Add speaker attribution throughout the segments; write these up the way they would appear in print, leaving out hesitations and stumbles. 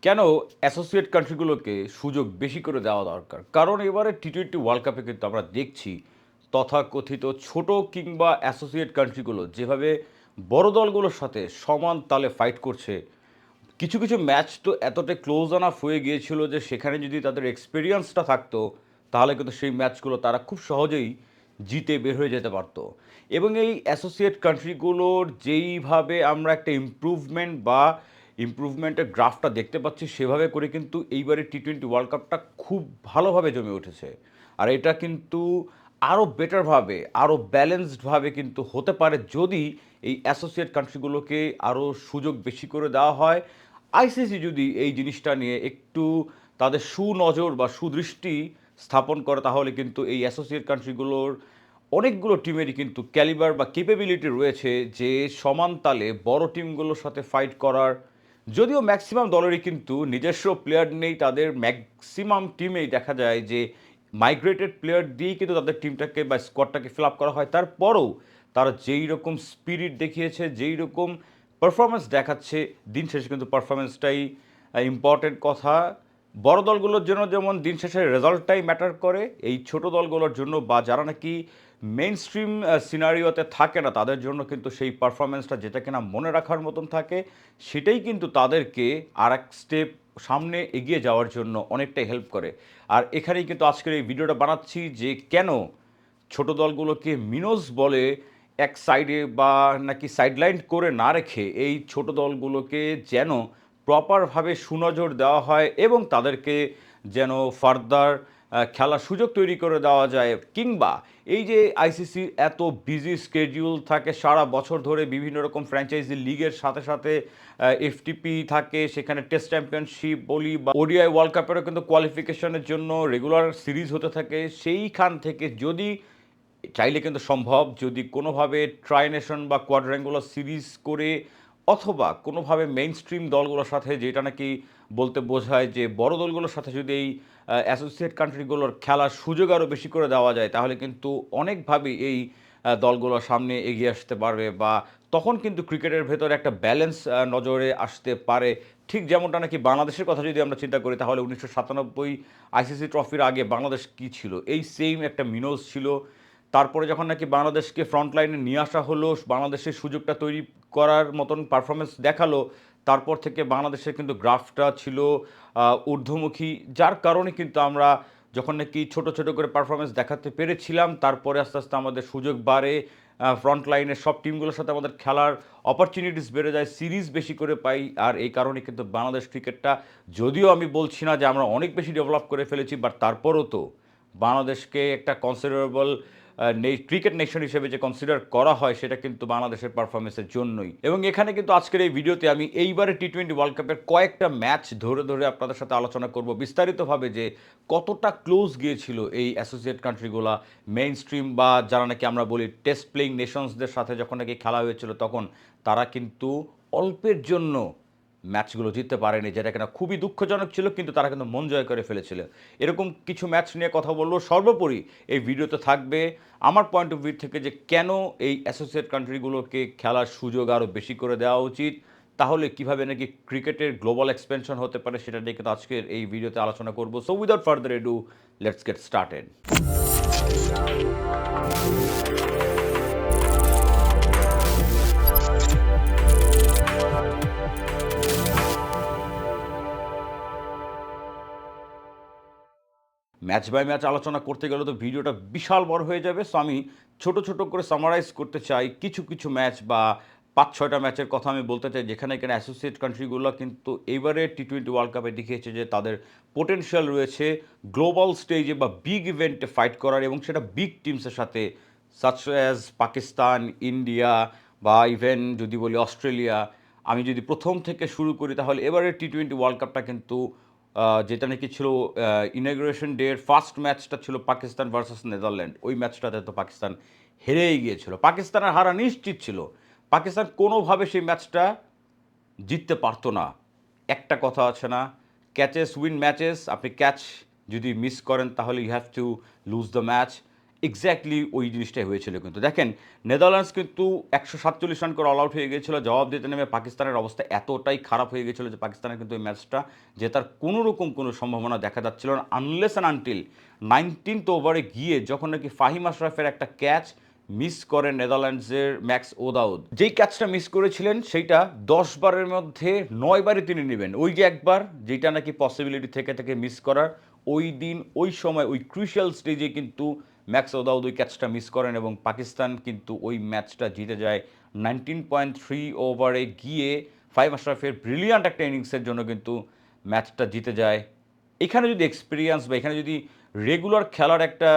Speaker 1: কেন অ্যাসোসিয়েট কান্ট্রিগুলোকে সুযোগ বেশি করে দেওয়া দরকার? কারণ এবারে টি-টোয়েন্টি ওয়ার্ল্ড কাপে কিন্তু আমরা দেখছি তথাকথিত ছোট কিংবা অ্যাসোসিয়েট কান্ট্রিগুলো যেভাবে বড় দলগুলোর সাথে সমান তালে ফাইট করছে, কিছু, কিছু ম্যাচ তো এতটাই ক্লোজ আনাফ হয়ে গিয়েছিল যে সেখানে যদি তাদের এক্সপেরিয়েন্সটা থাকতো, তাহলে কিন্তু সেই ম্যাচগুলো তারা খুব সহজেই জিতে বের হয়ে যেতে পারত। এবং এই অ্যাসোসিয়েট কান্ট্রিগুলোর যেইভাবে আমরা একটা ইমপ্রুভমেন্টের গ্রাফটা দেখতে পাচ্ছি, সেভাবে করে কিন্তু এইবারের টি-টোয়েন্টি ওয়ার্ল্ড কাপটা খুব ভালোভাবে জমে উঠেছে। আর এটা কিন্তু আরও বেটারভাবে, আরও ব্যালেন্সডভাবে কিন্তু হতে পারে যদি এই অ্যাসোসিয়েট কান্ট্রিগুলোকে আরও সুযোগ বেশি করে দেওয়া হয়। আইসিসি যদি এই জিনিসটা নিয়ে একটু তাদের সুনজর বা সুদৃষ্টি স্থাপন করে, তাহলে কিন্তু এই অ্যাসোসিয়েট কান্ট্রিগুলোর অনেকগুলো টিমেরই কিন্তু ক্যালিবার বা ক্যাপাবিলিটি রয়েছে যে সমান তালে বড় টিমগুলোর সাথে ফাইট করার। যদিও ম্যাক্সিমাম দলেরই কিন্তু নিজস্ব প্লেয়ার নেই, তাদের ম্যাক্সিমাম টিমেই দেখা যায় যে মাইগ্রেটেড প্লেয়ার দিয়েই কিন্তু তাদের টিমটাকে বা স্কোয়াডটাকে ফিল আপ করা হয়। তারপরও তারা যেই রকম স্পিরিট দেখিয়েছে, যেই রকম পারফরমেন্স দেখাচ্ছে, দিন শেষে কিন্তু পারফরমেন্সটাই ইম্পর্টেন্ট কথা। বড় দলগুলোর জন্য যেমন দিন শেষে রেজাল্টটাই ম্যাটার করে, এই ছোট দলগুলোর জন্য বা যারা নাকি মেইন স্ট্রিম সিনারিওতে থাকে না, তাদের জন্য কিন্তু সেই পারফরমেন্সটা যেটা কিনা মনে রাখার মতন থাকে, সেটাই কিন্তু তাদেরকে আর এক স্টেপ সামনে এগিয়ে যাওয়ার জন্য অনেকটাই হেল্প করে। আর এখানেই কিন্তু আজকের এই ভিডিওটা বানাচ্ছি যে কেন ছোট দলগুলোকে মিনোস বলে এক সাইডে বা নাকি সাইডলাইন করে না রেখে এই ছোট দলগুলোকে যেন প্রপারভাবে সুনজর দেওয়া হয় এবং তাদেরকে যেন ফার্দার খেলার সুযোগ তৈরি করে দেওয়া যায়। কিংবা এই যে আইসিসির এত বিজি স্কেডিউল থাকে সারা বছর ধরে, বিভিন্ন রকম ফ্র্যাঞ্চাইজি লিগের সাথে সাথে এফটিপি থাকে, সেখানে টেস্ট চ্যাম্পিয়নশিপ বলি বা ওডিআই ওয়ার্ল্ড কাপেরও কিন্তু কোয়ালিফিকেশনের জন্য রেগুলার সিরিজ হতে থাকে। সেইখান থেকে যদি চাইলে কিন্তু সম্ভব, যদি কোনোভাবে ট্রাইনেশন বা কোয়াড্র্যাঙ্গুলার সিরিজ করে অথবা কোনোভাবে মেইন স্ট্রিম দলগুলোর সাথে, যেটা নাকি বলতে বোঝায় যে বড় দলগুলোর সাথে যদি এই অ্যাসোসিয়েট কান্ট্রিগুলোর খেলার সুযোগ আরও বেশি করে দেওয়া যায়, তাহলে কিন্তু অনেকভাবেই এই দলগুলো সামনে এগিয়ে আসতে পারবে বা তখন কিন্তু ক্রিকেটের ভেতরে একটা ব্যালেন্স নজরে আসতে পারে। ঠিক যেমনটা নাকি বাংলাদেশের কথা যদি আমরা চিন্তা করি, তাহলে ১৯৯৭ আইসিসি ট্রফির আগে বাংলাদেশ কী ছিল? এই সেম একটা মিনোজ ছিল। তারপরে যখন নাকি বাংলাদেশকে ফ্রন্ট লাইনে নিয়ে আসা হলো, বাংলাদেশের সুযোগটা তৈরি করার মতন পারফরমেন্স দেখালো, তারপর থেকে বাংলাদেশের কিন্তু গ্রাফটা ছিল ঊর্ধ্বমুখী। যার কারণে কিন্তু আমরা যখন নাকি ছোট, ছোট করে পারফরমেন্স দেখাতে পেরেছিলাম, তারপরে আস্তে, আস্তে আমাদের সুযোগ বাড়ে। ফ্রন্ট লাইনের সব টিমগুলোর সাথে আমাদের খেলার অপরচুনিটিস বেড়ে যায়, সিরিজ বেশি করে পাই। আর এই কারণে কিন্তু বাংলাদেশ ক্রিকেটটা, যদিও আমি বলছি না যে আমরা অনেক বেশি ডেভেলপ করে ফেলেছি, বাট তারপরও তো বাংলাদেশকে একটা কনসিডারেবল ক্রিকেট নেশন হিসেবে যে কনসিডার করা হয়, সেটা কিন্তু বাংলাদেশের পারফরমেন্সের জন্যই। এবং এখানে কিন্তু আজকের এই ভিডিওতে আমি এইবারে টি-টোয়েন্টি ওয়ার্ল্ড কাপের কয়েকটা ম্যাচ ধরে, ধরে আপনাদের সাথে আলোচনা করব বিস্তারিতভাবে যে কতটা ক্লোজ গিয়েছিল এই অ্যাসোসিয়েট কান্ট্রিগুলা মেইন স্ট্রিম বা যারা নাকি আমরা বলি টেস্ট প্লেইং নেশনসদের সাথে যখন নাকি খেলা হয়েছিল, তখন তারা কিন্তু অল্পের জন্য ম্যাচগুলো জিততে পারেনি, যেটা কিনা খুবই দুঃখজনক ছিল, কিন্তু তারা কিন্তু মন জয় করে ফেলেছিল। এরকম কিছু ম্যাচ নিয়ে কথা বলবো। সর্বোপরি এই ভিডিওতে থাকবে আমার পয়েন্ট অফ ভিউ থেকে যে কেন এই অ্যাসোসিয়েট কান্ট্রিগুলোকে খেলার সুযোগ আরও বেশি করে দেওয়া উচিত, তাহলে কিভাবে নাকি ক্রিকেটের গ্লোবাল এক্সপেনশন হতে পারে, সেটা নিয়ে কিন্তু আজকের এই ভিডিওতে আলোচনা করব। So without further ado, let's get started. Match by match আলোচনা করতে গেলে তো ভিডিওটা বিশাল বড় হয়ে যাবে। সো আমি ছোট, ছোট করে সামারাইজ করতে চাই কিছু, কিছু ম্যাচ বা ৫-৬টা ম্যাচের কথা আমি বলতে চাই, যেখানে কিনা অ্যাসোসিয়েট কান্ট্রিগুলো কিন্তু এবারে টি-টোয়েন্টি ওয়ার্ল্ড কাপে দেখিয়েছে যে তাদের পোটেনশিয়াল রয়েছে গ্লোবাল স্টেজে বা বিগ ইভেন্টে ফাইট করার, এবং সেটা বিগ টিমসের সাথে, সাচ অ্যাজ পাকিস্তান, ইন্ডিয়া বা ইভেন যদি বলি অস্ট্রেলিয়া। আমি যদি প্রথম থেকে শুরু করি, তাহলে এবারের টি-টোয়েন্টি ওয়ার্ল্ড কাপটা কিন্তু যেটা নাকি ছিল ইনঅগ্রেশন ডে এর ফার্স্ট ম্যাচটা ছিল পাকিস্তান ভার্সাস নেদারল্যান্ড। ওই ম্যাচটাতে তো পাকিস্তান হেরেই গিয়েছিল। পাকিস্তানের হারা নিশ্চিত ছিল। পাকিস্তান কোনোভাবে সেই ম্যাচটা জিততে পারত না। একটা কথা আছে না, ক্যাচেস উইন ম্যাচেস। আপনি ক্যাচ যদি মিস করেন, তাহলে you have to lose the match. Exactly ওই জিনিসটাই হয়েছিল কিন্তু। দেখেন নেদারল্যান্ডস কিন্তু ১৪৭ রান করে অল আউট হয়ে গিয়েছিল। জবাব দিতে নেমে পাকিস্তানের অবস্থা এতটাই খারাপ হয়ে গিয়েছিল যে পাকিস্তানের কিন্তু ওই ম্যাচটা জেতার কোনো রকম কোনো সম্ভাবনা দেখা যাচ্ছিল না আনলেস অ্যান্ড আনটিল 19th ওভারে গিয়ে যখন নাকি ফাহিম আশরাফের একটা ক্যাচ মিস করেন নেদারল্যান্ডসের ম্যাক্স ওদাউদ। যেই ক্যাচটা মিস করেছিলেন সেইটা ১০ বারের মধ্যে ৯ বারে তিনি নেবেন। ওই যে একবার যেটা নাকি পসিবিলিটি থেকে মিস করার, ওই দিন ওই সময় ওই ক্রুশিয়াল স্টেজে কিন্তু ম্যাক্স ওদাউদ ওই ক্যাচটা মিস করেন এবং পাকিস্তান কিন্তু ওই ম্যাচটা জিতে যায় 19.3 ওভারে গিয়ে ফাহিম আশরাফের ব্রিলিয়ান্ট একটা ইনিংসের জন্য কিন্তু ম্যাচটা জিতে যায়। এখানে যদি এক্সপিরিয়েন্স বা এখানে যদি রেগুলার খেলার একটা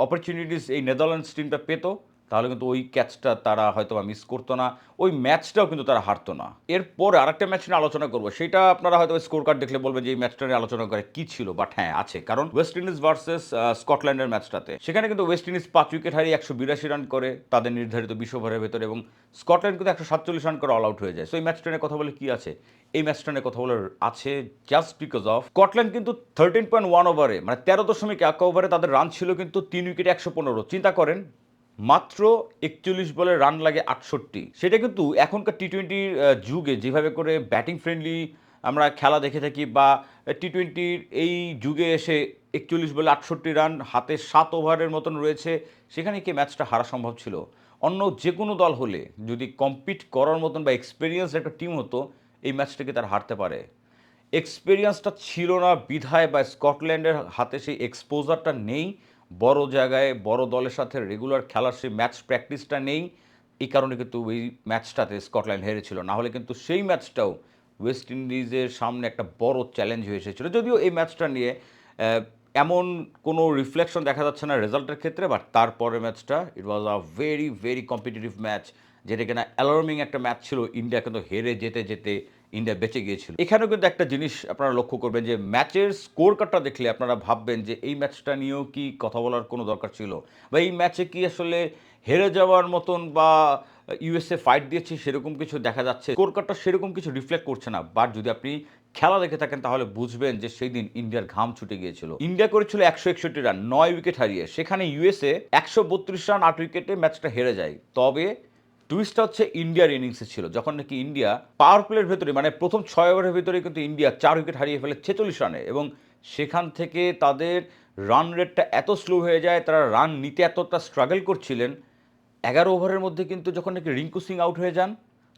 Speaker 1: অপরচুনিটিস এই নেদারল্যান্ডস টিমটা পেতো তাহলে কিন্তু ওই ক্যাচটা তারা হয়তো বা মিস করতো না, ওই ম্যাচটাও কিন্তু তারা হারতো না। এরপরে আরেকটা ম্যাচ নিয়ে আলোচনা করবো, সেটা আপনারা হয়তো স্কোর কার্ড দেখলে বলবেন যে এই ম্যাচটা নিয়ে আলোচনা করে কী ছিল, বাট হ্যাঁ আছে, কারণ ওয়েস্ট ইন্ডিজ ভার্সেস স্কটল্যান্ডের ম্যাচটাতে সেখানে কিন্তু ওয়েস্ট ইন্ডিজ 5 উইকেট হারিয়ে 182 রান করে তাদের নির্ধারিত 20 ওভারের ভেতরে এবং স্কটল্যান্ড কিন্তু 147 রান করে অল আউট হয়ে যায়। সো এই ম্যাচটা নিয়ে কথা বলে কী আছে, এই ম্যাচটা নিয়ে কথা বলার আছে জাস্ট বিকজ অফ স্কটল্যান্ড কিন্তু 13.1 ওভারে মানে 13.1 ওভারে তাদের রান ছিল কিন্তু 3 উইকেটে 115। চিন্তা করেন মাত্র 41 বলে রান লাগে 68। সেটা কিন্তু এখনকার টি-টোয়েন্টির যুগে যেভাবে করে ব্যাটিং ফ্রেন্ডলি আমরা খেলা দেখে থাকি বা টি-টোয়েন্টির এই যুগে এসে 41 বলে 68 রান হাতে 7 ওভারের মতন রয়েছে, সেখানে কি ম্যাচটা হারা সম্ভব ছিল? অন্য যে কোনো দল হলে যদি কম্পিট করার মতন বা এক্সপিরিয়েন্স একটা টিম হতো এই ম্যাচটাকে তারা হারতে পারে। এক্সপেরিয়েন্সটা ছিল না বিধায় বা স্কটল্যান্ডের হাতে সেই এক্সপোজারটা নেই, বড় জায়গায় বড় দলের সাথে রেগুলার খেলার সেই ম্যাচ প্র্যাকটিসটা নেই, এই কারণে কিন্তু ওই ম্যাচটাতে স্কটল্যান্ড হেরেছিল। না হলে কিন্তু সেই ম্যাচটাও ওয়েস্ট ইন্ডিজের সামনে একটা বড় চ্যালেঞ্জ হয়ে এসেছিল। যদিও এই ম্যাচটা নিয়ে এমন কোনো রিফ্লেকশন দেখা যাচ্ছে না রেজাল্টের ক্ষেত্রে, বাট তারপরের ম্যাচটা it was a very very competitive match, যেটা কিনা অ্যালার্মিং একটা ম্যাচ ছিল। ইন্ডিয়া কিন্তু হেরে যেতে যেতে ইন্ডিয়া বেঁচে গিয়েছিল। এখানেও কিন্তু একটা জিনিস আপনারা লক্ষ্য করবেন যে ম্যাচের স্কোর কার্ডটা দেখলে আপনারা ভাববেন যে এই ম্যাচটা নিয়েও কি কথা বলার কোনো দরকার ছিল, বা এই ম্যাচে কি আসলে হেরে যাওয়ার মতন বা ইউএসএ ফাইট দিয়েছে সেরকম কিছু দেখা যাচ্ছে। স্কোর কার্ডটা সেরকম কিছু রিফ্লেক্ট করছে না, বাট যদি আপনি খেলা দেখে থাকেন তাহলে বুঝবেন যে সেই দিন ইন্ডিয়ার ঘাম ছুটে গিয়েছিল। ইন্ডিয়া করেছিল 161 রান 9 উইকেট হারিয়ে, সেখানে ইউএসএ 132 রান 8 উইকেটে ম্যাচটা হেরে যায়। তবে টুইস্টটা হচ্ছে ইন্ডিয়ার ইনিংসে ছিল, যখন নাকি ইন্ডিয়া পাওয়ার প্লের ভেতরে মানে প্রথম 6 ওভারের ভেতরে কিন্তু ইন্ডিয়া 4 উইকেট হারিয়ে ফেলে 46 রানে এবং সেখান থেকে তাদের রান রেটটা এত স্লো হয়ে যায়, তারা রান নিতে এতটা স্ট্রাগল করছিলেন। 11 ওভারের মধ্যে কিন্তু যখন নাকি রিঙ্কু সিং আউট হয়ে যান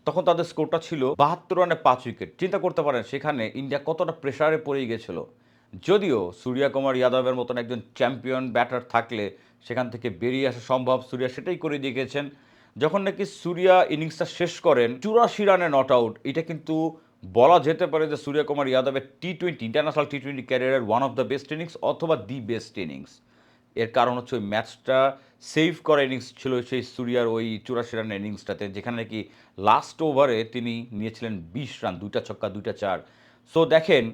Speaker 1: তখন তাদের স্কোরটা ছিল 72 রানে 5 উইকেট। চিন্তা করতে পারেন সেখানে ইন্ডিয়া কতটা প্রেশারে পড়ে গিয়েছিল। যদিও সূর্যকুমার যাদবের মতন একজন চ্যাম্পিয়ন ব্যাটার থাকলে সেখান থেকে বেরিয়ে আসা সম্ভব, সূর্যা সেটাই করে দেখিয়েছেন। যখন নাকি সূর্যা ইনিংসটা শেষ করেন 84 রানে নট আউট, এটা কিন্তু বলা যেতে পারে যে সূর্যকুমার যাদবের টি-20 ইন্টারন্যাশনাল টি-20 ক্যারিয়ারের one of the best innings অথবা দি বেস্ট ইনিংস। এর কারণ হচ্ছে ওই ম্যাচটা সেভ করা ইনিংস ছিল সেই সূর্যার ওই 84 রানের ইনিংসটাতে, যেখানে নাকি লাস্ট ওভারে তিনি নিয়েছিলেন 20 রান, 2টা ছক্কা 2টা 4। সো দেখেন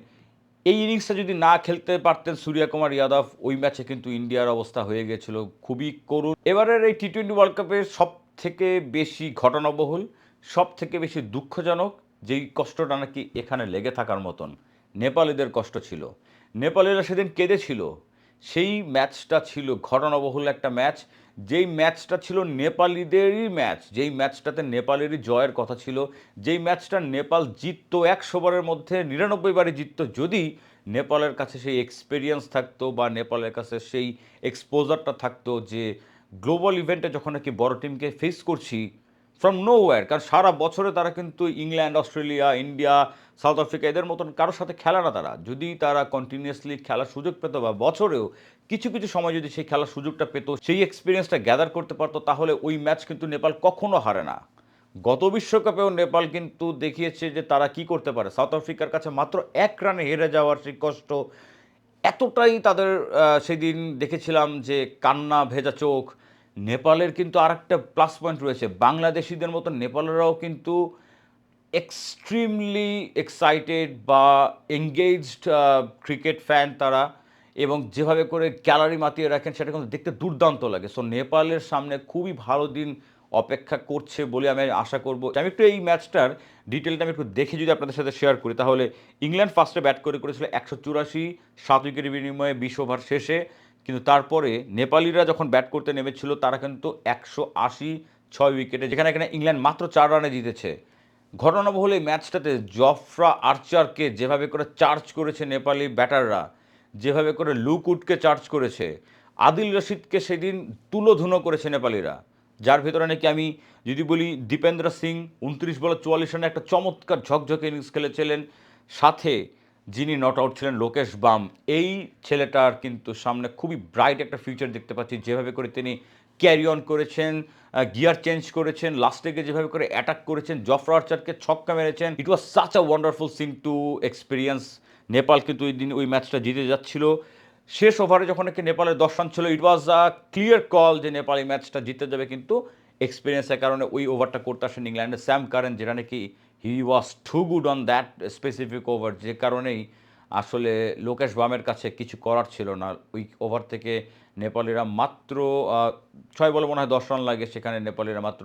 Speaker 1: এই ইনিংসটা যদি না খেলতে পারতেন সূর্যকুমার যাদব, ওই ম্যাচে কিন্তু ইন্ডিয়ার অবস্থা হয়ে গিয়েছিল খুবই করুণ। এবারের এই টি-20 ওয়ার্ল্ড কাপের সব থেকে বেশি ঘটনাবহুল, সব থেকে বেশি দুঃখজনক যেই কষ্টটা নাকি এখানে লেগে থাকার মতন নেপালিদের কষ্ট ছিল। নেপালিরা সেদিন কেঁদেছিল। সেই ম্যাচটা ছিল ঘটনাবহুল একটা ম্যাচ, যেই ম্যাচটা ছিল নেপালিদেরই ম্যাচ, যেই ম্যাচটাতে নেপালেরই জয়ের কথা ছিল, যেই ম্যাচটা নেপাল জিততো 100 ওভারের মধ্যে 99 বারে জিততো যদি নেপালের কাছে সেই এক্সপিরিয়েন্স থাকতো বা নেপালের কাছে সেই এক্সপোজারটা থাকতো যে গ্লোবাল ইভেন্টে যখন নাকি বড় টিমকে ফেস করছি ফ্রম নোওয়্যার। কারণ সারা বছরে তারা কিন্তু England, Australia, India, south Africa এদের মতন কারোর সাথে খেলে না তারা। যদি তারা কন্টিনিউয়াসলি খেলার সুযোগ পেত বা বছরেও কিছু কিছু সময় যদি সেই খেলার সুযোগটা পেত, সেই এক্সপিরিয়েন্সটা গ্যাদার করতে পারতো, তাহলে ওই ম্যাচ কিন্তু নেপাল কখনো হারে না। গত বিশ্বকাপেও নেপাল কিন্তু দেখিয়েছে যে তারা কি করতে পারে। সাউথ আফ্রিকার কাছে মাত্র 1 রানে হেরে যাওয়ার সেই কষ্ট এতটাই তাদের সেদিন দেখেছিলাম যে কান্না ভেজা চোখ। নেপালের কিন্তু আরেকটা প্লাস পয়েন্ট রয়েছে, বাংলাদেশিদের মতো নেপালেরাও কিন্তু এক্সট্রিমলি এক্সাইটেড বা এঙ্গেজড ক্রিকেট ফ্যান তারা, এবং যেভাবে করে গ্যালারি মাতিয়ে রাখেন সেটা কিন্তু দেখতে দুর্দান্ত লাগে। সো নেপালের সামনে খুবই ভালো দিন অপেক্ষা করছে বলে আমি আশা করব। আমি একটু এই ম্যাচটার ডিটেলটা আমি একটু দেখে যদি আপনাদের সাথে শেয়ার করি, তাহলে ইংল্যান্ড ফার্স্টে ব্যাট করেছিল 184, 7 উইকেটের বিনিময়ে 20 ওভার শেষে কিন্তু তারপরে নেপালিরা যখন ব্যাট করতে নেমেছিল তারা কিন্তু 186 উইকেটে, যেখানে এখানে ইংল্যান্ড মাত্র 4 রানে জিতেছে। ঘটনাবহুল এই ম্যাচটাতে জফরা আর্চারকে যেভাবে করে চার্জ করেছে নেপালি ব্যাটাররা, যেভাবে করে লুকউডকে চার্জ করেছে, আদিল রশিদকে সেদিন তুলোধুনো করেছে নেপালিরা, যার ভেতরে নাকি আমি যদি বলি দীপেন্দ্র সিং 29 বলে 44 রানে একটা চমৎকার ঝকঝকে ইনিংস খেলেছিলেন, সাথে যিনি নট আউট ছিলেন লোকেশ বাম, এই ছেলেটার কিন্তু সামনে খুবই ব্রাইট একটা ফিউচার দেখতে পাচ্ছি। যেভাবে করে তিনি ক্যারি অন করেছেন, গিয়ার চেঞ্জ করেছেন, লাস্টে গিয়ে যেভাবে করে অ্যাটাক করেছেন, জফরা আর্চারকে ছক্কা মেরেছেন, it was such a wonderful scene to experience. Nepal কিন্তু ওই দিন ওই ম্যাচটা জিতে যাচ্ছিল। শেষ ওভারে যখন নাকি নেপালের 10 রান ছিল, ইট ওয়াজ আ ক্লিয়ার কল যে নেপাল এই ম্যাচটা জিতে যাবে, কিন্তু এক্সপিরিয়েন্সের কারণে ওই ওভারটা করতে আসেন ইংল্যান্ডের স্যাম কারেন, যেটা নাকি he was too good on that specific over, যে কারণেই আসলে লোকেশ বামের কাছে কিছু করার ছিল না। ওই ওভার থেকে নেপালিরা মাত্র 6 বলে মনে হয় 10 রান লাগে, সেখানে নেপালিরা মাত্র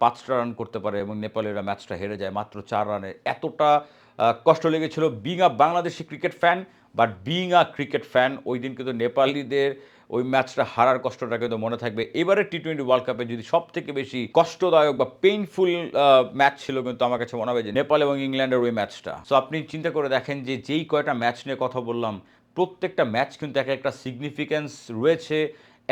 Speaker 1: 5টা রান করতে পারে এবং নেপালিরা ম্যাচটা হেরে যায় মাত্র 4 রানে। এতটা কষ্ট লেগেছিল being a Bangladeshi cricket fan, but being a cricket fan, ওই দিন কিন্তু নেপালিদের ওই ম্যাচটা হারার কষ্টটা কিন্তু মনে থাকবে। এবারে টি-20 ওয়ার্ল্ড কাপে যদি সবথেকে বেশি কষ্টদায়ক বা পেইনফুল ম্যাচ ছিল, কিন্তু আমার কাছে মনে হবে যে নেপাল এবং ইংল্যান্ডের ওই ম্যাচটা। সো আপনি চিন্তা করে দেখেন যে যেই কয়টা ম্যাচ নিয়ে কথা বললাম, প্রত্যেকটা ম্যাচ কিন্তু এক একটা সিগনিফিক্যান্স রয়েছে,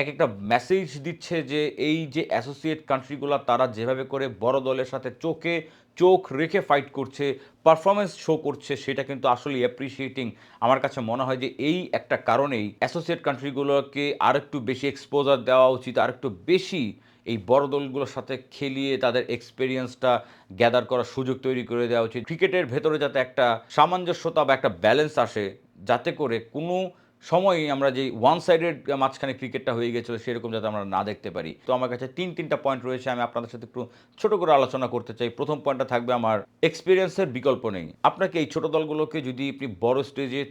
Speaker 1: এক একটা মেসেজ দিচ্ছে যে এই যে অ্যাসোসিয়েট কান্ট্রিগুলো তারা যেভাবে করে বড় দলের সাথে চোখে চোখ রেখে ফাইট করছে, পারফরমেন্স শো করছে, সেটা কিন্তু আসলে অ্যাপ্রিসিয়েটিং। আমার কাছে মনে হয় যে এই একটা কারণেই অ্যাসোসিয়েট কান্ট্রিগুলোকে আরেকটু বেশি এক্সপোজার দেওয়া উচিত, আরেকটু বেশি এই বড় দলগুলোর সাথে খেলিয়ে তাদের এক্সপেরিয়েন্সটা গ্যাদার করার সুযোগ তৈরি করে দেওয়া উচিত। ক্রিকেটের ভেতরে যাতে একটা সামঞ্জস্যতা বা একটা ব্যালেন্স আসে, যাতে করে কোনো সময়ই আমরা যেই ওয়ান সাইডেড মাঝখানে ক্রিকেটটা হয়ে গেছিলো সেরকম যাতে আমরা না দেখতে পারি। তো আমার কাছে তিনটা পয়েন্ট রয়েছে, আমি আপনাদের সাথে একটু ছোট করে আলোচনা করতে চাই। প্রথম পয়েন্টটা থাকবে আমার এক্সপিরিয়েন্সের বিকল্প নেই। আপনাকে এই ছোট দলগুলোকে যদি আপনি বড় স্টেজে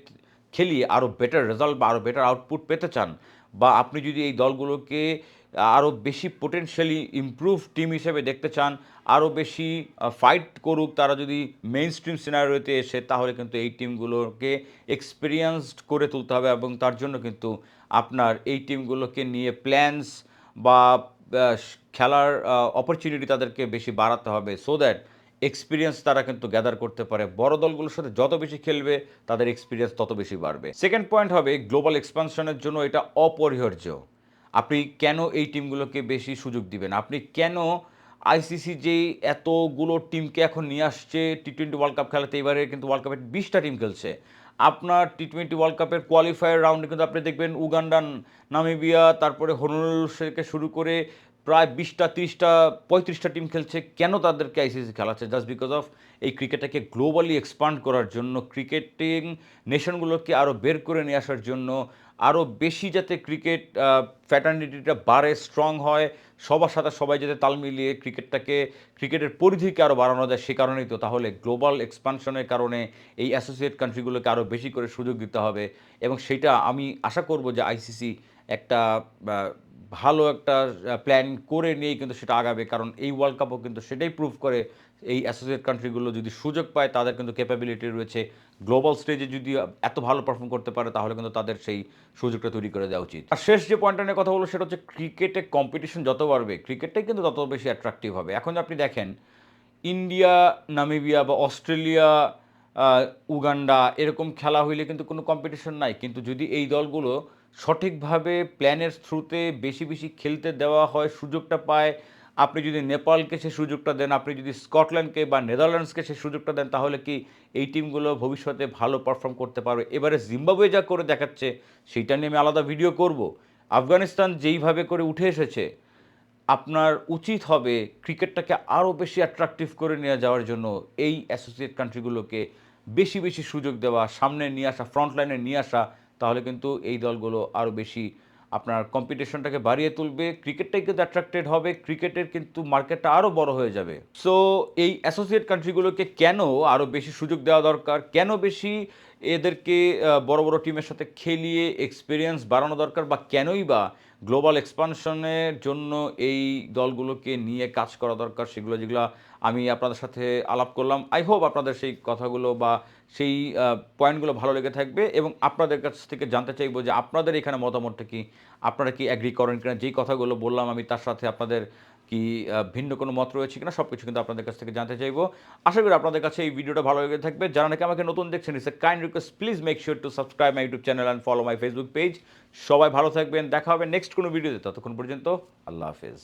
Speaker 1: খেলিয়ে আরও বেটার রেজাল্ট বা আরও বেটার আউটপুট পেতে চান, বা আপনি যদি এই দলগুলোকে আরও বেশি পোটেনশিয়ালি ইমপ্রুভ টিম হিসেবে দেখতে চান, আরও বেশি ফাইট করুক তারা যদি মেইন স্ট্রিম সিনারিওতে এসে, তাহলে কিন্তু এই টিমগুলোকে এক্সপিরিয়েন্সড করে তুলতে হবে এবং তার জন্য কিন্তু আপনার এই টিমগুলোকে নিয়ে প্ল্যানস বা খেলার অপরচুনিটি তাদেরকে বেশি বাড়াতে হবে, সো দ্যাট এক্সপিরিয়েন্স তারা কিন্তু গ্যাদার করতে পারে। বড় দলগুলোর সাথে যত বেশি খেলবে তাদের এক্সপিরিয়েন্স তত বেশি বাড়বে। সেকেন্ড পয়েন্ট হবে গ্লোবাল এক্সপানশনের জন্য এটা অপরিহার্য। আপনি কেন এই টিমগুলোকে বেশি সুযোগ দিবেন? আপনি কেন আইসিসি যেই এতগুলো টিমকে এখন নিয়ে আসছে টি-20 ওয়ার্ল্ড কাপ খেলাতে, এবারে কিন্তু ওয়ার্ল্ড কাপে 20টা টিম খেলছে। আপনার টি-20 ওয়ার্ল্ড কাপের কোয়ালিফায়ার রাউন্ডে কিন্তু আপনি দেখবেন উগান্ডা, নামিবিয়া, তারপরে হনুলুলু থেকে শুরু করে প্রায় 20টা, 30টা, 35টা টিম খেলছে। কেন তাদেরকে আইসিসি খেলাচ্ছে? জাস্ট বিকজ অফ এই ক্রিকেটটাকে গ্লোবালি এক্সপান্ড করার জন্য, ক্রিকেটিং নেশনগুলোকে আরও বের করে নিয়ে আসার জন্য, আরও বেশি যাতে ক্রিকেট ফ্যাটার্নিটিটা বাড়ে, স্ট্রং হয়, সবার সাথে সবাই যাতে তাল মিলিয়ে ক্রিকেটের পরিধিকে আরও বাড়ানো যায়, সে কারণেই তো। তাহলে গ্লোবাল এক্সপানশনের কারণে এই অ্যাসোসিয়েট কান্ট্রিগুলোকে আরও বেশি করে সুযোগ দিতে হবে এবং সেটা আমি আশা করব যে আইসিসি একটা ভালো একটা প্ল্যান করে নিয়েই কিন্তু সেটা আগাবে, কারণ এই ওয়ার্ল্ড কাপও কিন্তু সেটাই প্রুভ করে। এই অ্যাসোসিয়েট কান্ট্রিগুলো যদি সুযোগ পায়, তাদের কিন্তু ক্যাপাবিলিটি রয়েছে গ্লোবাল স্টেজে যদি এত ভালো পারফর্ম করতে পারে, তাহলে কিন্তু তাদের সেই সুযোগটা তৈরি করে দেওয়া উচিত। আর শেষ যে পয়েন্টটা নিয়ে কথা বলবো সেটা হচ্ছে ক্রিকেটে কম্পিটিশন যত বাড়বে, ক্রিকেটটাই কিন্তু তত বেশি অ্যাট্রাকটিভ হবে। এখন আপনি দেখেন ইন্ডিয়া, নামিবিয়া বা অস্ট্রেলিয়া, উগান্ডা এরকম খেলা হইলে কিন্তু কোনো কম্পিটিশন নাই, কিন্তু যদি এই দলগুলো সঠিকভাবে প্ল্যানের থ্রুতে বেশি বেশি খেলতে দেওয়া হয়, সুযোগটা পায়, আপনি যদি নেপালকে সে সুযোগটা দেন, আপনি যদি স্কটল্যান্ডকে বা নেদারল্যান্ডসকে সে সুযোগটা দেন, তাহলে কি এই টিমগুলো ভবিষ্যতে ভালো পারফর্ম করতে পারবে? এবারে জিম্বাবুয়ে যা করে দেখাচ্ছে সেইটা নিয়ে আমি আলাদা ভিডিও করব। আফগানিস্তান যেইভাবে করে উঠে এসেছে, আপনার উচিত হবে ক্রিকেটটাকে আরও বেশি অ্যাট্রাকটিভ করে নিয়ে যাওয়ার জন্য এই অ্যাসোসিয়েট কান্ট্রিগুলোকে বেশি বেশি সুযোগ দেওয়া, সামনে নিয়ে আসা, ফ্রন্ট লাইনে নিয়ে আসা। তাহলে কিন্তু এই দলগুলো আরও বেশি আপনার কম্পিটিশনটাকে বাড়িয়ে তুলবে, ক্রিকেটটাই কিন্তু অ্যাট্রাক্টেড হবে, ক্রিকেটের কিন্তু মার্কেটটা আরও বড় হয়ে যাবে। সো এই অ্যাসোসিয়েট কান্ট্রিগুলোকে কেন আরও বেশি সুযোগ দেওয়া দরকার, কেন বেশি এদেরকে বড় বড় টিমের সাথে খেলিয়ে এক্সপিরিয়েন্স বাড়ানো দরকার, বা কেনই বা গ্লোবাল এক্সপানশনের জন্য এই দলগুলোকে নিয়ে কাজ করা দরকার, সেগুলো যেগুলো আমি আপনাদের সাথে আলাপ করলাম। আই হোপ আপনাদের সেই কথাগুলো বা সেই পয়েন্টগুলো ভালো লেগে থাকবে এবং আপনাদের কাছ থেকে জানতে চাইবো যে আপনাদের এখানে মতামতটা কি? আপনারা কি এগ্রি করেন কিনা? যেই কথাগুলো বললাম আমি তার সাথে আপনাদের কি ভিন্ন কোনো মত রয়েছে কিনা? সবকিছু কিন্তু আপনাদের কাছ থেকে জানতে চাইবো। আশা করি আপনাদের কাছে এই ভিডিওটা ভালো লেগে থাকবে। যারা নাকি আমাকে নতুন দেখছেন, it's a kind request, please make sure to subscribe my YouTube channel and follow my Facebook page. সবাই ভালো থাকবেন। দেখা হবে নেক্সট কোনো ভিডিওতে। ততক্ষণ পর্যন্ত আল্লাহ হাফেজ।